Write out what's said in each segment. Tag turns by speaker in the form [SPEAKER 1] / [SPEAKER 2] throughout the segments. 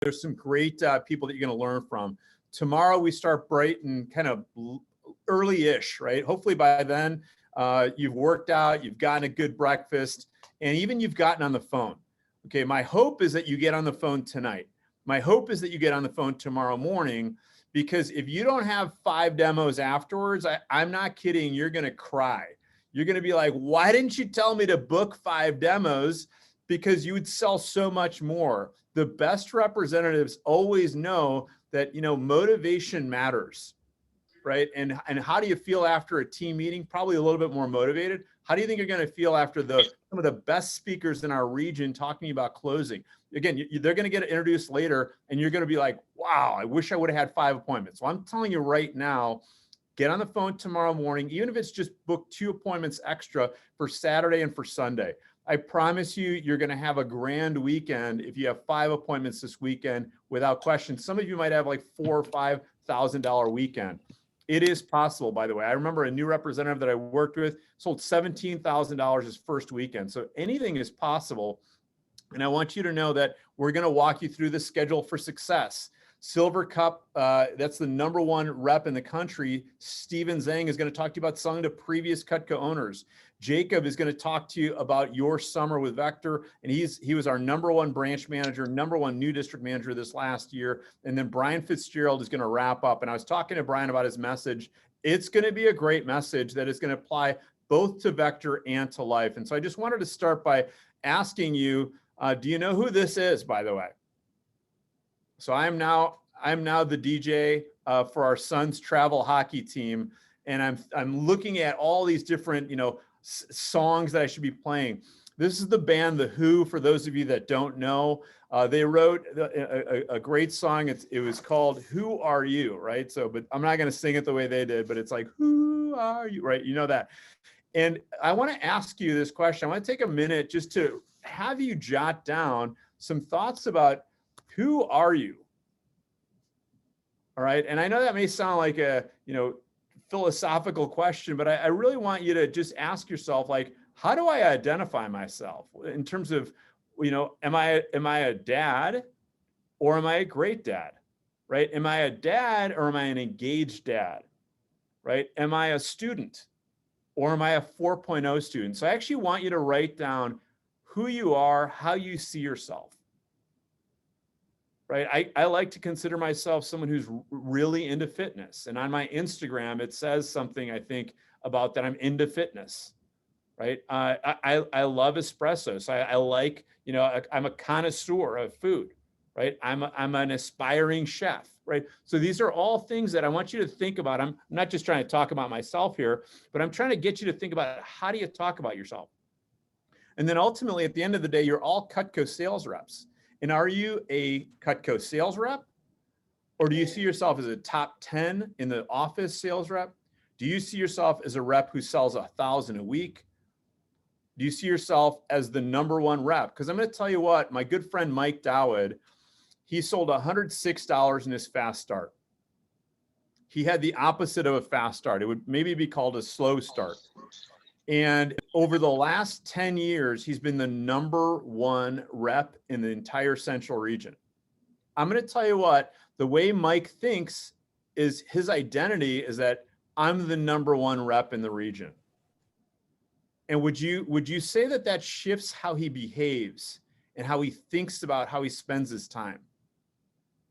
[SPEAKER 1] There's some great people that you're going to learn from. Tomorrow we start bright and kind of early-ish, right? Hopefully by then you've worked out, you've gotten a good breakfast, and even you've gotten on the phone. Okay, my hope is that you get on the phone tonight. My hope is that you get on the phone tomorrow morning, because if you don't have 5 demos afterwards, I'm not kidding, you're going to cry. You're going to be like, why didn't you tell me to book 5 demos? Because you would sell so much more. The best representatives always know that, motivation matters, right? And how do you feel after a team meeting? Probably a little bit more motivated. How do you think you're going to feel after some of the best speakers in our region talking about closing? Again, they're going to get introduced later, and you're going to be like, wow, I wish I would have had 5 appointments. Well, I'm telling you right now, get on the phone tomorrow morning, even if it's just book 2 appointments extra for Saturday and for Sunday. I promise you, you're going to have a grand weekend if you have 5 appointments this weekend without question. Some of you might have like $4,000 or $5,000 weekend. It is possible, by the way. I remember a new representative that I worked with sold $17,000 his first weekend. So anything is possible. And I want you to know that we're going to walk you through the schedule for success. Silver Cup, that's the #1 rep in the country. Steven Zhang is going to talk to you about selling to previous Cutco owners. Jacob is going to talk to you about your summer with Vector, and he was our #1 branch manager, #1 new district manager this last year. And then Brian Fitzgerald is going to wrap up. And I was talking to Brian about his message. It's going to be a great message that is going to apply both to Vector and to life. And so I just wanted to start by asking you, do you know who this is, by the way? So I'm now the DJ for our son's travel hockey team, and I'm looking at all these different songs that I should be playing. This is the band The Who. For those of you that don't know, they wrote a great song. It was called "Who Are You," right? So, but I'm not going to sing it the way they did, but it's like, "Who are you?" Right? You know that. And I want to ask you this question. I want to take a minute just to have you jot down some thoughts about who are you? All right. And I know that may sound like a, philosophical question, but I really want you to just ask yourself, like, how do I identify myself in terms of, am I a dad, or am I a great dad? Right? Am I a dad, or am I an engaged dad? Right? Am I a student, or am I a 4.0 student? So I actually want you to write down who you are, how you see yourself. Right? I like to consider myself someone who's really into fitness. And on my Instagram, it says something, I think, about that I'm into fitness, right? I love espresso. So I like, I'm a connoisseur of food, right? I'm an aspiring chef, right? So these are all things that I want you to think about. I'm not just trying to talk about myself here, but I'm trying to get you to think about how do you talk about yourself? And then ultimately, at the end of the day, you're all Cutco sales reps. And are you a Cutco sales rep? Or do you see yourself as a top 10 in the office sales rep? Do you see yourself as a rep who sells 1,000 a week? Do you see yourself as the #1 rep? Because I'm going to tell you what, my good friend Mike Dowd, he sold $106 in his fast start. He had the opposite of a fast start. It would maybe be called a slow start. And over the last 10 years, he's been the #1 rep in the entire central region. I'm going to tell you what, the way Mike thinks is his identity is that I'm the #1 rep in the region. And would you say that shifts how he behaves and how he thinks about how he spends his time?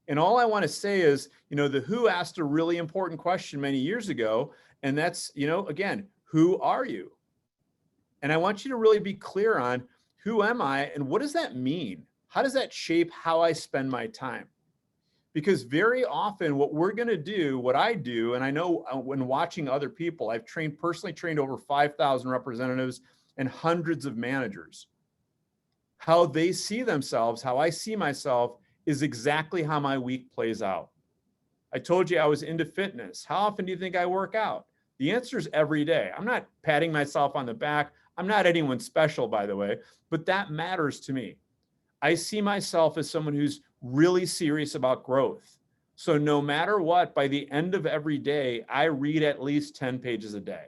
[SPEAKER 1] And all I want to say is, The Who asked a really important question many years ago, and that's, again, who are you? And I want you to really be clear on who am I and what does that mean? How does that shape how I spend my time? Because very often what we're going to do, what I do, and I know when watching other people, I've personally trained over 5,000 representatives and hundreds of managers. How they see themselves, how I see myself is exactly how my week plays out. I told you I was into fitness. How often do you think I work out? The answer is every day. I'm not patting myself on the back. I'm not anyone special, by the way, but that matters to me. I see myself as someone who's really serious about growth. So no matter what, by the end of every day, I read at least 10 pages a day.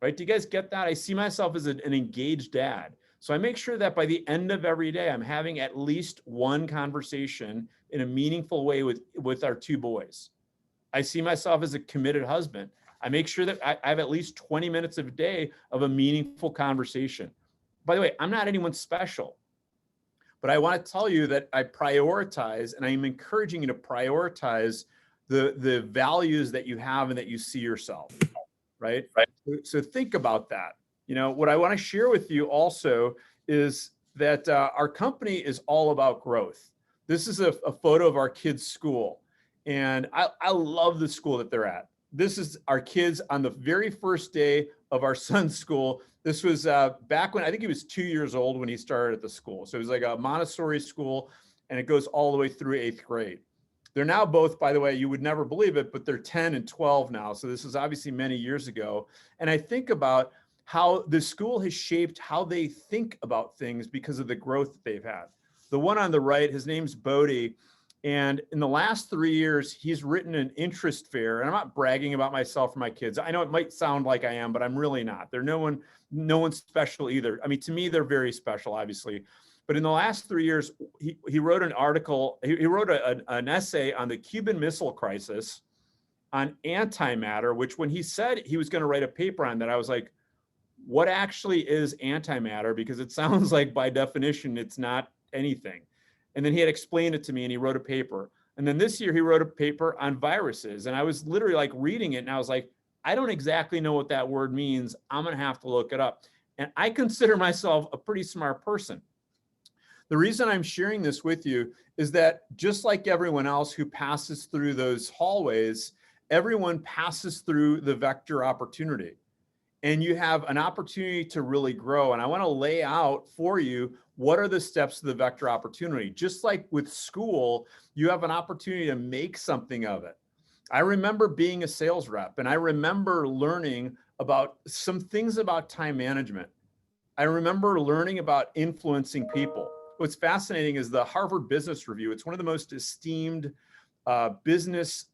[SPEAKER 1] Right? Do you guys get that? I see myself as an engaged dad. So I make sure that by the end of every day, I'm having at least one conversation in a meaningful way with our two boys. I see myself as a committed husband. I make sure that I have at least 20 minutes a day of a meaningful conversation. By the way, I'm not anyone special, but I want to tell you that I prioritize, and I'm encouraging you to prioritize the values that you have and that you see yourself, right? So think about that. What I want to share with you also is that our company is all about growth. This is a photo of our kids' school. And I love the school that they're at. This is our kids on the very first day of our son's school. This was back when I think he was 2 years old when he started at the school. So it was like a Montessori school, and it goes all the way through 8th grade. They're now both, by the way, you would never believe it, but they're 10 and 12 now. So this is obviously many years ago. And I think about how the school has shaped how they think about things because of the growth that they've had. The one on the right, his name's Bodie. And in the last 3 years, he's written an interest fair. And I'm not bragging about myself or my kids. I know it might sound like I am, but I'm really not. They're no one special either. I mean, to me, they're very special, obviously. But in the last 3 years, he wrote an article, he wrote an essay on the Cuban Missile Crisis, on antimatter, which when he said he was going to write a paper on that, I was like, what actually is antimatter? Because it sounds like by definition, it's not anything. And then he had explained it to me and he wrote a paper. And then this year he wrote a paper on viruses. And I was literally like reading it and I was like, I don't exactly know what that word means. I'm going to have to look it up. And I consider myself a pretty smart person. The reason I'm sharing this with you is that just like everyone else who passes through those hallways, everyone passes through the vector opportunity. And you have an opportunity to really grow. And I want to lay out for you, what are the steps to the vector opportunity? Just like with school, you have an opportunity to make something of it. I remember being a sales rep and I remember learning about some things about time management. I remember learning about influencing people. What's fascinating is the Harvard Business Review. It's one of the most esteemed business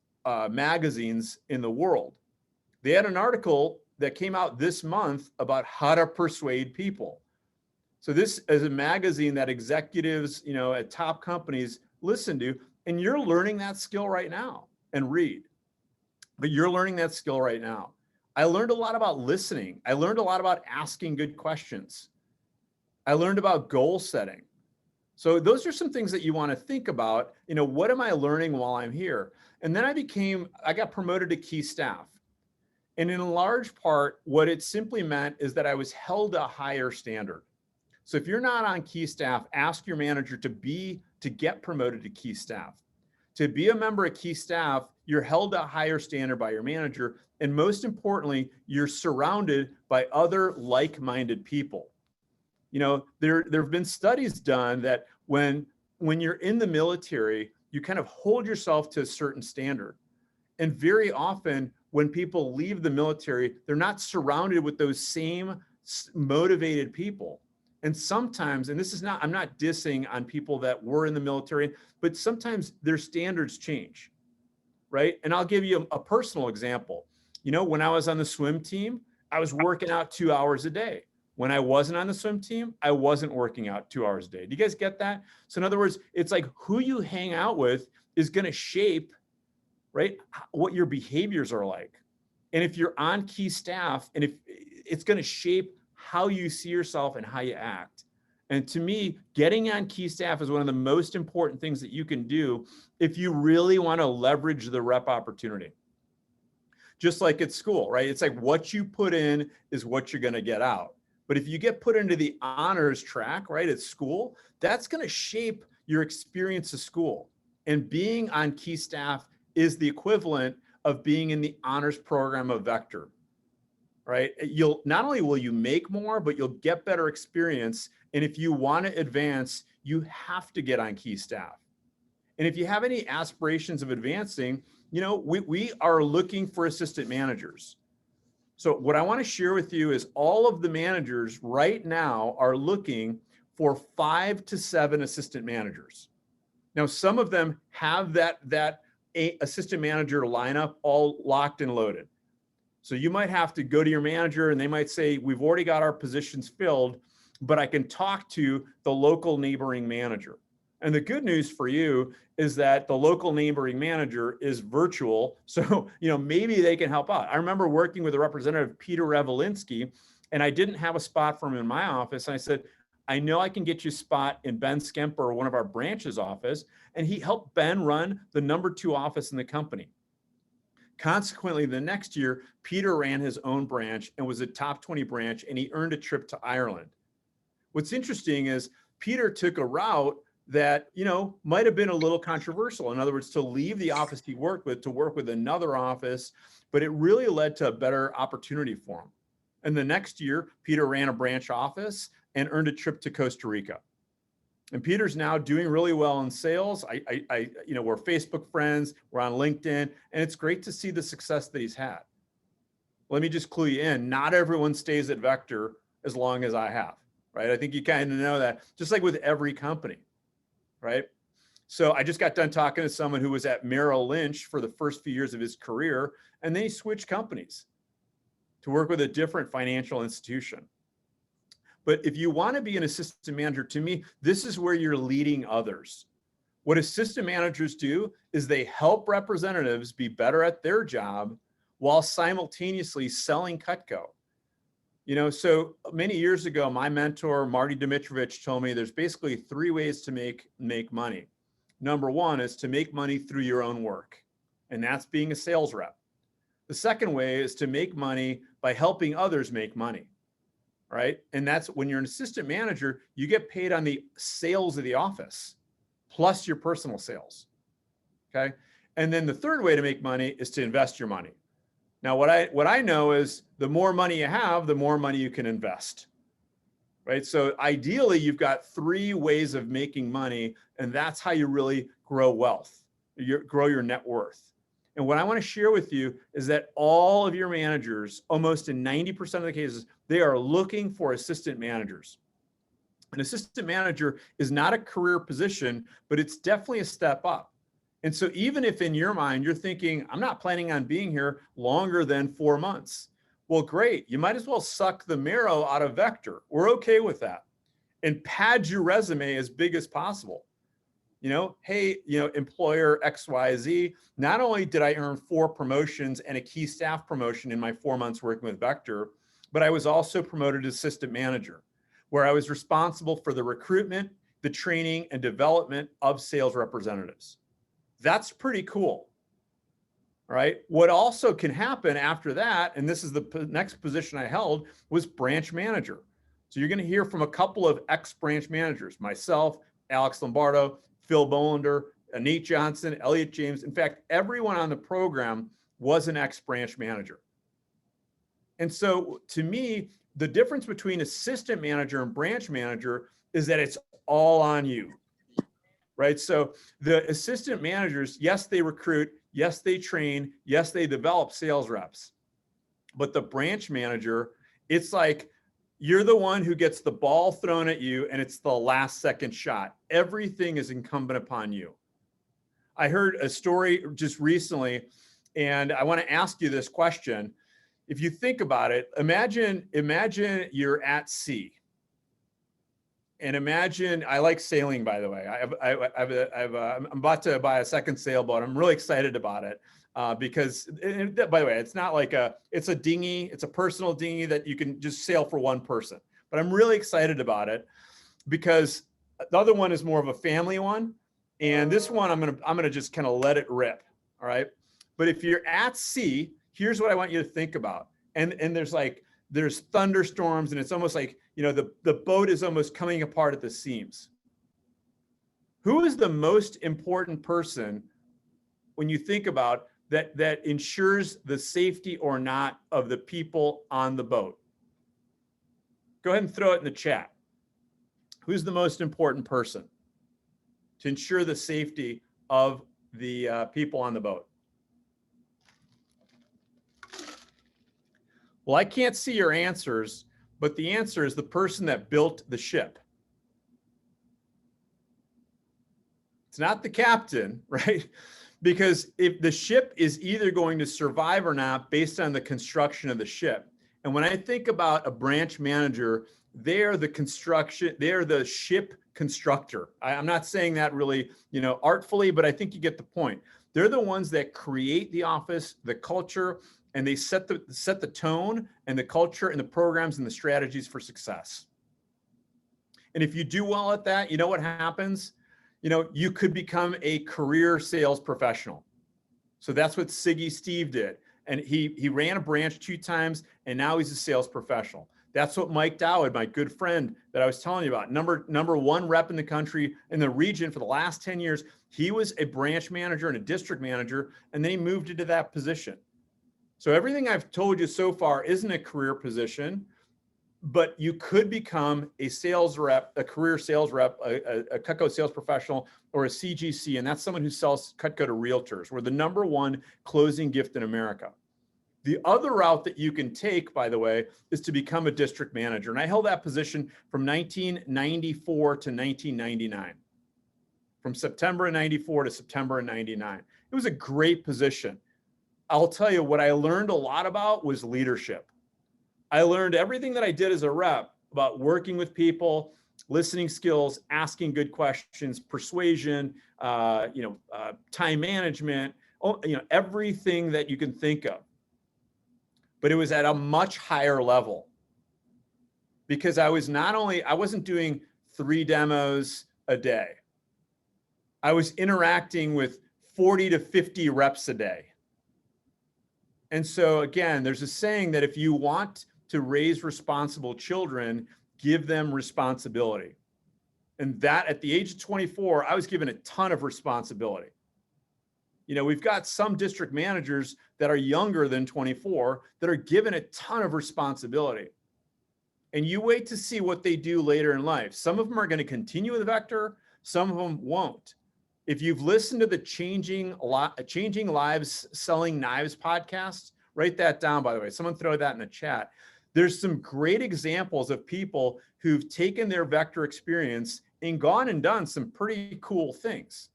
[SPEAKER 1] magazines in the world. They had an article that came out this month about how to persuade people. So this is a magazine that executives, at top companies listen to, and you're learning that skill right now and read. But you're learning that skill right now. I learned a lot about listening. I learned a lot about asking good questions. I learned about goal setting. So those are some things that you want to think about. What am I learning while I'm here? And then I got promoted to key staff. And in large part, what it simply meant is that I was held to a higher standard. So if you're not on key staff, ask your manager to get promoted to key staff. To be a member of key staff, you're held to a higher standard by your manager. And most importantly, you're surrounded by other like-minded people. There have been studies done that when you're in the military, you kind of hold yourself to a certain standard. And very often when people leave the military, they're not surrounded with those same motivated people. And sometimes, and I'm not dissing on people that were in the military, but sometimes their standards change, right? And I'll give you a personal example. When I was on the swim team, I was working out 2 hours a day. When I wasn't on the swim team, I wasn't working out 2 hours a day. Do you guys get that? So in other words, it's like who you hang out with is going to shape, right, what your behaviors are like. And if you're on key staff, and if it's going to shape how you see yourself and how you act. And to me, getting on key staff is one of the most important things that you can do if you really want to leverage the rep opportunity. Just like at school, right? It's like what you put in is what you're going to get out. But if you get put into the honors track, right, at school, that's going to shape your experience of school. And being on key staff is the equivalent of being in the honors program of Vector, right? Not only will you make more, but you'll get better experience. And if you want to advance, you have to get on key staff. And if you have any aspirations of advancing, we are looking for assistant managers. So what I want to share with you is all of the managers right now are looking for 5 to 7 assistant managers. Now, some of them have that assistant manager lineup all locked and loaded. So you might have to go to your manager and they might say, we've already got our positions filled. but I can talk to the local neighboring manager. And the good news for you is that the local neighboring manager is virtual. So, maybe they can help out. I remember working with a representative, Peter Revolinsky, and I didn't have a spot for him in my office. And I said, I know I can get you a spot in Ben Skemper, one of our branches office. And he helped Ben run the #2 office in the company. Consequently, the next year, Peter ran his own branch and was a top 20 branch, and he earned a trip to Ireland. What's interesting is Peter took a route that, might have been a little controversial. In other words, to leave the office he worked with to work with another office, but it really led to a better opportunity for him. And the next year, Peter ran a branch office and earned a trip to Costa Rica. And Peter's now doing really well in sales. We're Facebook friends, we're on LinkedIn, and it's great to see the success that he's had. Let me just clue you in. Not everyone stays at Vector as long as I have, right? I think you kind of know that, just like with every company, right? So I just got done talking to someone who was at Merrill Lynch for the first few years of his career, and then he switched companies to work with a different financial institution. But if you want to be an assistant manager, to me, this is where you're leading others. What assistant managers do is they help representatives be better at their job while simultaneously selling Cutco. So many years ago, my mentor, Marty Dimitrovich, told me there's basically 3 ways to make money. Number 1 is to make money through your own work, and that's being a sales rep. The second way is to make money by helping others make money. Right? And that's when you're an assistant manager, you get paid on the sales of the office plus your personal sales. Okay. And then the third way to make money is to invest your money. Now, what I know is the more money you have, the more money you can invest. Right? So ideally, you've got 3 ways of making money, and that's how you really grow wealth, grow your net worth. And what I want to share with you is that all of your managers, almost in 90% of the cases, they are looking for assistant managers. An assistant manager is not a career position, but it's definitely a step up. And so even if in your mind, you're thinking, I'm not planning on being here longer than 4 months. Well, great. You might as well suck the marrow out of Vector. We're okay with that. And pad your resume as big as possible. Hey, employer XYZ, not only did I earn 4 promotions and a key staff promotion in my 4 months working with Vector, but I was also promoted to assistant manager, where I was responsible for the recruitment, the training, and development of sales representatives. That's pretty cool, right? What also can happen after that, and this is the next position I held, was branch manager. So you're going to hear from a couple of ex-branch managers, myself, Alex Lombardo, Phil Bolander, Nate Johnson, Elliot James. In fact, everyone on the program was an ex-branch manager. And so to me, the difference between assistant manager and branch manager is that it's all on you, right? So the assistant managers, yes, they recruit, yes, they train, yes, they develop sales reps. But the branch manager, it's like, you're the one who gets the ball thrown at you, and it's the last second shot. Everything is incumbent upon you. I heard a story just recently, and I want to ask you this question. If you think about it, imagine you're at sea. And imagine, I like sailing, by the way. I'm about to buy a second sailboat. I'm really excited about it. Because, by the way, it's not like it's a dinghy. It's a personal dinghy that you can just sail for one person. But I'm really excited about it because the other one is more of a family one. And this one, I'm gonna just kind of let it rip. All right. But if you're at sea, here's what I want you to think about. And there's thunderstorms, and it's almost like, the boat is almost coming apart at the seams. Who is the most important person when you think about that ensures the safety or not of the people on the boat? Go ahead and throw it in the chat. Who's the most important person to ensure the safety of the people on the boat? Well, I can't see your answers, but the answer is the person that built the ship. It's not the captain, right? Because if the ship is either going to survive or not based on the construction of the ship. And when I think about a branch manager, they're the construction, they're the ship constructor. I'm not saying that really, artfully, but I think you get the point. They're the ones that create the office, the culture, and they set the tone and the culture and the programs and the strategies for success. And if you do well at that, you know what happens? You could become a career sales professional. So that's what Siggy Steve did. And he ran a branch 2 times, and now he's a sales professional. That's what Mike Dowd, my good friend that I was telling you about, number 1 rep in the country, in the region for the last 10 years. He was a branch manager and a district manager, and then he moved into that position. So everything I've told you so far isn't a career position, but you could become a sales rep, a career sales rep, a Cutco sales professional, or a CGC, and that's someone who sells Cutco to realtors. We're the number 1 closing gift in America. The other route that you can take, by the way, is to become a district manager. And I held that position from 1994 to 1999, from September of 94 to September of 99. It was a great position. I'll tell you, what I learned a lot about was leadership. I learned everything that I did as a rep about working with people, listening skills, asking good questions, persuasion, time management, everything that you can think of. But it was at a much higher level, because I wasn't doing 3 demos a day. I was interacting with 40 to 50 reps a day. And so again, there's a saying that if you want to raise responsible children, give them responsibility. And that, at the age of 24, I was given a ton of responsibility. We've got some district managers that are younger than 24 that are given a ton of responsibility. And you wait to see what they do later in life. Some of them are going to continue with the vector, some of them won't. If you've listened to the Changing Lives Selling Knives podcast, write that down, by the way. Someone throw that in the chat. There's some great examples of people who've taken their vector experience and gone and done some pretty cool things.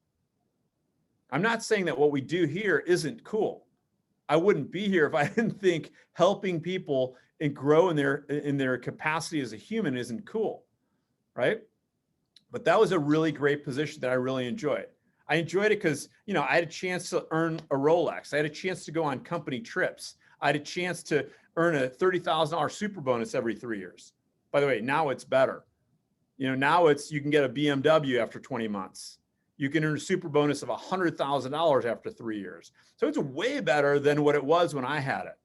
[SPEAKER 1] I'm not saying that what we do here isn't cool. I wouldn't be here if I didn't think helping people and grow in their capacity as a human isn't cool, right? But that was a really great position that I really enjoyed. I enjoyed it because, I had a chance to earn a Rolex. I had a chance to go on company trips. I had a chance to earn a $30,000 super bonus every 3 years. By the way, now it's better. Now you can get a BMW after 20 months. You can earn a super bonus of $100,000 after 3 years. So it's way better than what it was when I had it,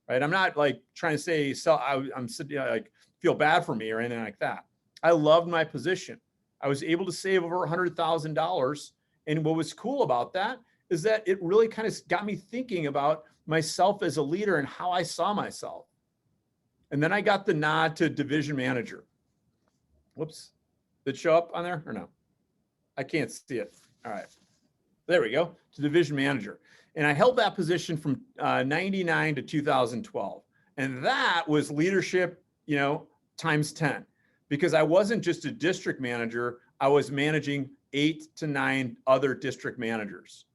[SPEAKER 1] right? I'm not like trying to say, I'm like, feel bad for me or anything like that. I loved my position. I was able to save over $100,000. And what was cool about that is that it really kind of got me thinking about myself as a leader and how I saw myself. And then I got the nod to division manager. Whoops. Did it show up on there or no? I can't see it. All right. There we go. To division manager. And I held that position from 99 to 2012. And that was leadership, times 10. Because I wasn't just a district manager, I was managing 8 to 9 other district managers.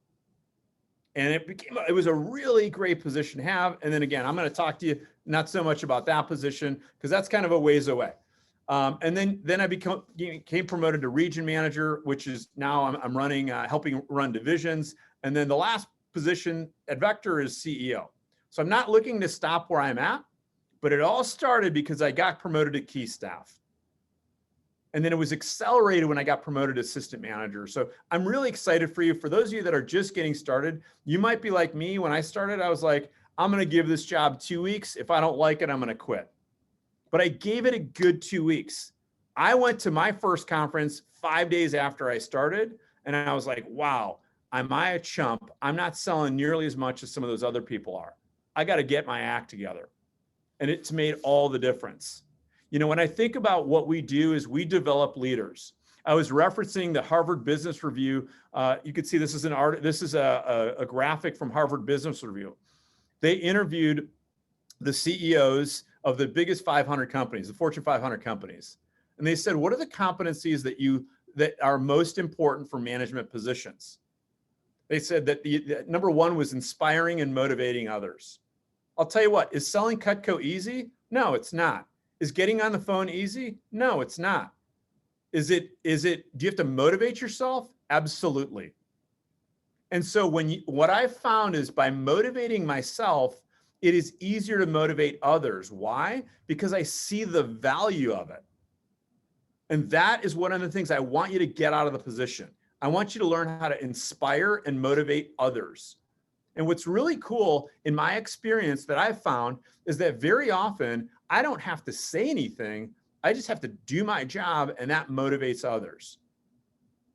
[SPEAKER 1] And it was a really great position to have. And then again, I'm going to talk to you not so much about that position because that's kind of a ways away. And then I became promoted to region manager, which is now I'm running, helping run divisions. And then the last position at Vector is CEO. So I'm not looking to stop where I'm at, but it all started because I got promoted to key staff. And then it was accelerated when I got promoted to assistant manager. So I'm really excited for you. For those of you that are just getting started, you might be like me. When I started, I was like, I'm going to give this job 2 weeks. If I don't like it, I'm going to quit. But I gave it a good 2 weeks. I went to my first conference 5 days after I started. And I was like, wow, am I a chump? I'm not selling nearly as much as some of those other people are. I got to get my act together. And it's made all the difference. When I think about what we do is we develop leaders. I was referencing the Harvard Business Review. You could see this is a graphic from Harvard Business Review. They interviewed the CEOs of the biggest 500 companies, the Fortune 500 companies. And they said, what are the competencies that are most important for management positions? They said that the number one was inspiring and motivating others. I'll tell you what, is selling Cutco easy? No, it's not. Is getting on the phone easy? No, it's not. Do you have to motivate yourself? Absolutely. And so what I've found is by motivating myself, it is easier to motivate others. Why? Because I see the value of it. And that is one of the things I want you to get out of the position. I want you to learn how to inspire and motivate others. And what's really cool in my experience that I've found is that very often I don't have to say anything. I just have to do my job, and that motivates others,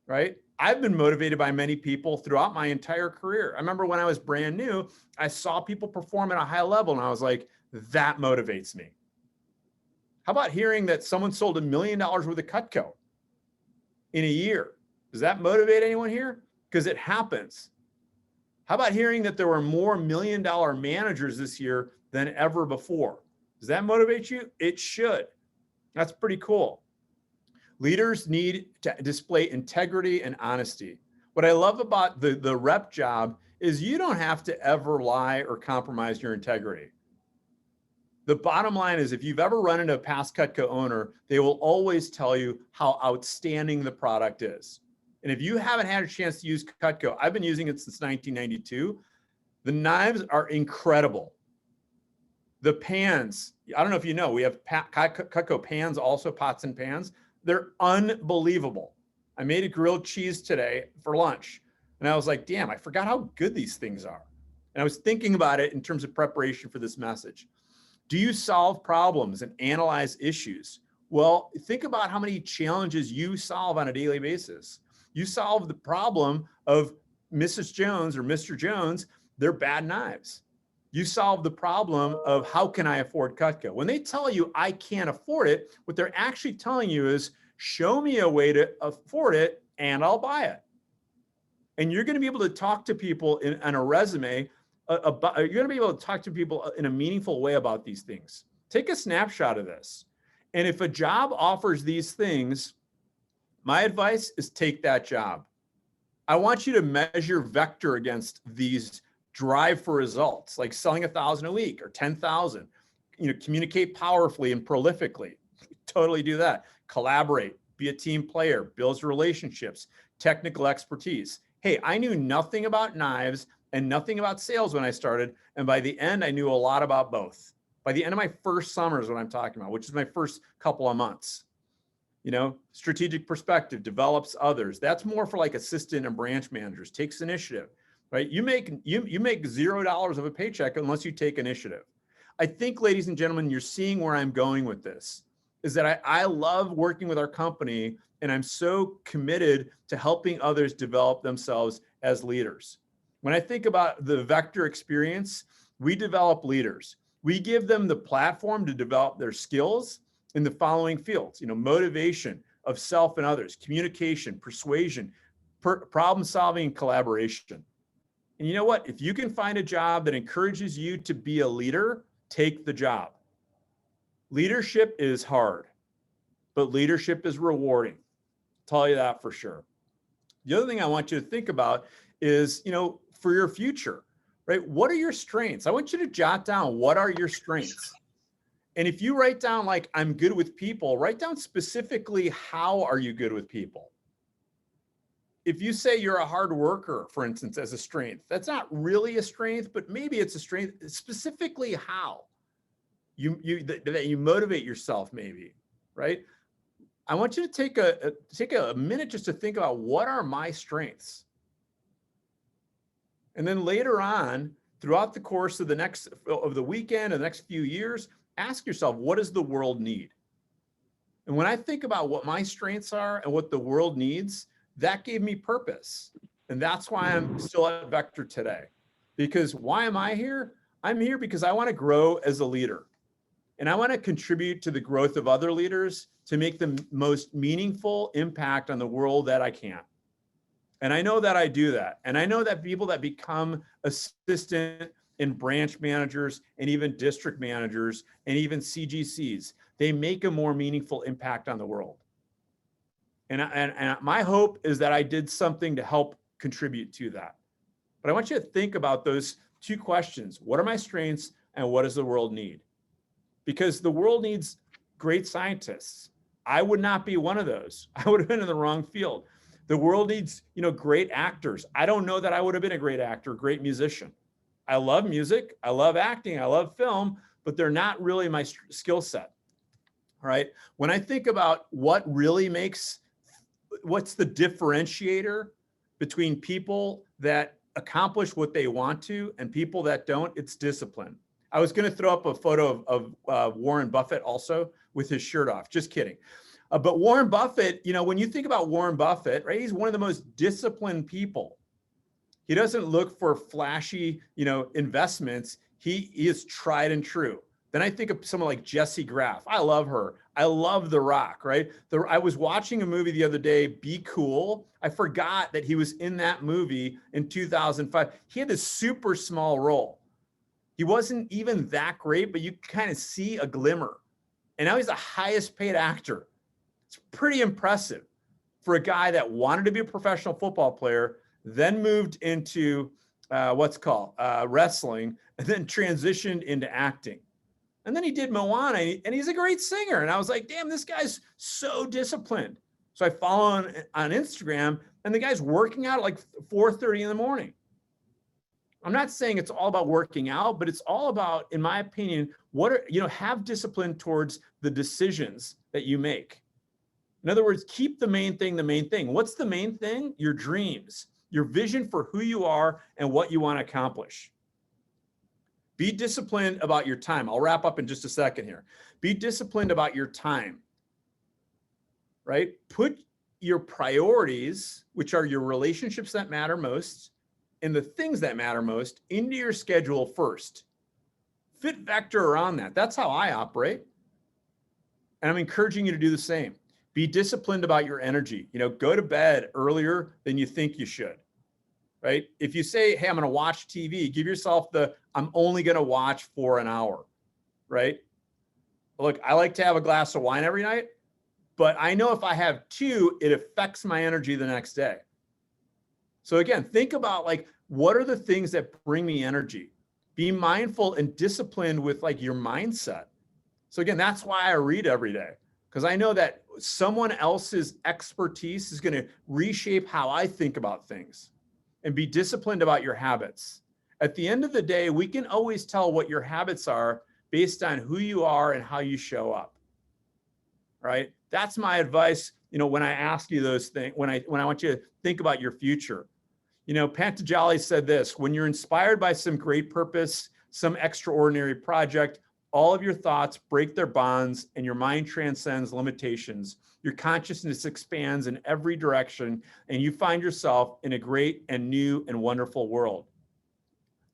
[SPEAKER 1] right? I've been motivated by many people throughout my entire career. I remember when I was brand new, I saw people perform at a high level and I was like, that motivates me. How about hearing that someone sold $1 million worth of Cutco in a year? Does that motivate anyone here? Because it happens. How about hearing that there were more $1 million managers this year than ever before? Does that motivate you? It should. That's pretty cool. Leaders need to display integrity and honesty. What I love about the rep job is you don't have to ever lie or compromise your integrity. The bottom line is if you've ever run into a past Cutco owner, they will always tell you how outstanding the product is. And if you haven't had a chance to use Cutco, I've been using it since 1992. The knives are incredible. The pans, I don't know if you know, we have Cutco pans, also pots and pans. They're unbelievable. I made a grilled cheese today for lunch. And I was like, damn, I forgot how good these things are. And I was thinking about it in terms of preparation for this message. Do you solve problems and analyze issues? Well, think about how many challenges you solve on a daily basis. You solve the problem of Mrs. Jones or Mr. Jones, they're bad knives. You solve the problem of how can I afford Cutco? When they tell you I can't afford it, what they're actually telling you is show me a way to afford it and I'll buy it. And you're going to be able to talk to people on a resume about, you're going to be able to talk to people in a meaningful way about these things. Take a snapshot of this. And if a job offers these things, my advice is take that job. I want you to measure vector against these drive for results, like selling 1,000 a week or 10,000. Communicate powerfully and prolifically. Totally do that. Collaborate, be a team player, builds relationships, technical expertise. Hey, I knew nothing about knives and nothing about sales when I started. And by the end, I knew a lot about both. By the end of my first summer is what I'm talking about, which is my first couple of months. Strategic perspective, develops others. That's more for like assistant and branch managers, takes initiative, right? You make $0 of a paycheck unless you take initiative. I think, ladies and gentlemen, you're seeing where I'm going with this, is that I love working with our company and I'm so committed to helping others develop themselves as leaders. When I think about the Vector experience, we develop leaders. We give them the platform to develop their skills in the following fields, motivation of self and others, communication, persuasion, problem solving, and collaboration. And you know what? If you can find a job that encourages you to be a leader, take the job. Leadership is hard, but leadership is rewarding. I'll tell you that for sure. The other thing I want you to think about is, for your future, right? What are your strengths? I want you to jot down, what are your strengths? And if you write down like, I'm good with people, write down specifically, how are you good with people? If you say you're a hard worker, for instance, as a strength, that's not really a strength, but maybe it's a strength. Specifically how that you motivate yourself, maybe, right? I want you to take a minute just to think about, what are my strengths? And then later on, throughout the course of the weekend or the next few years, ask yourself, what does the world need? And when I think about what my strengths are and what the world needs, that gave me purpose. And that's why I'm still at Vector today. Because why am I here? I'm here because I want to grow as a leader. And I want to contribute to the growth of other leaders to make the most meaningful impact on the world that I can. And I know that I do that. And I know that people that become assistant and branch managers and even district managers and even CGCs, they make a more meaningful impact on the world. And my hope is that I did something to help contribute to that. But I want you to think about those two questions. What are my strengths and what does the world need? Because the world needs great scientists. I would not be one of those. I would have been in the wrong field. The world needs, great actors. I don't know that I would have been a great actor, great musician. I love music. I love acting. I love film, but they're not really my skill set. All right. When I think about what's the differentiator between people that accomplish what they want to and people that don't, it's discipline. I was going to throw up a photo of Warren Buffett also with his shirt off. Just kidding. But Warren Buffett, when you think about Warren Buffett, right, he's one of the most disciplined people. He doesn't look for flashy, investments. He is tried and true. Then I think of someone like Jessie Graff. I love her. I love The Rock, right? I was watching a movie the other day, Be Cool. I forgot that he was in that movie in 2005. He had this super small role. He wasn't even that great, but you kind of see a glimmer. And now he's the highest paid actor. It's pretty impressive for a guy that wanted to be a professional football player, then moved into wrestling, and then transitioned into acting. And then he did Moana, and he's a great singer. And I was like, damn, this guy's so disciplined. So I follow him on Instagram, and the guy's working out at like 4:30 in the morning. I'm not saying it's all about working out, but it's all about, in my opinion, have discipline towards the decisions that you make. In other words, keep the main thing the main thing. What's the main thing? Your dreams, your vision for who you are and what you want to accomplish. Be disciplined about your time. I'll wrap up in just a second here. Be disciplined about your time, right? Put your priorities, which are your relationships that matter most, and the things that matter most, into your schedule first. Fit vector around that. That's how I operate. And I'm encouraging you to do the same. Be disciplined about your energy. Go to bed earlier than you think you should, right? If you say, hey, I'm going to watch TV, give yourself I'm only going to watch for an hour, right? Look, I like to have a glass of wine every night, but I know if I have two, it affects my energy the next day. So again, think about what are the things that bring me energy? Be mindful and disciplined with your mindset. So again, that's why I read every day, because I know that someone else's expertise is going to reshape how I think about things. And be disciplined about your habits. At the end of the day, we can always tell what your habits are based on who you are and how you show up. Right? That's my advice, when I ask you those things, when I want you to think about your future. Pantajalli said this: when you're inspired by some great purpose, some extraordinary project, all of your thoughts break their bonds and your mind transcends limitations. Your consciousness expands in every direction and you find yourself in a great and new and wonderful world.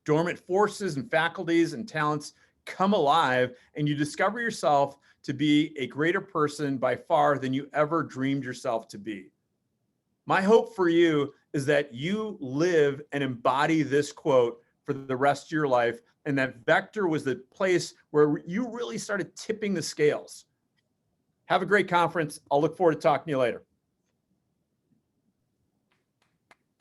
[SPEAKER 1] Dormant forces and faculties and talents come alive and you discover yourself to be a greater person by far than you ever dreamed yourself to be. My hope for you is that you live and embody this quote for the rest of your life, and that Vector was the place where you really started tipping the scales. Have a great conference. I'll look forward to talking to you later.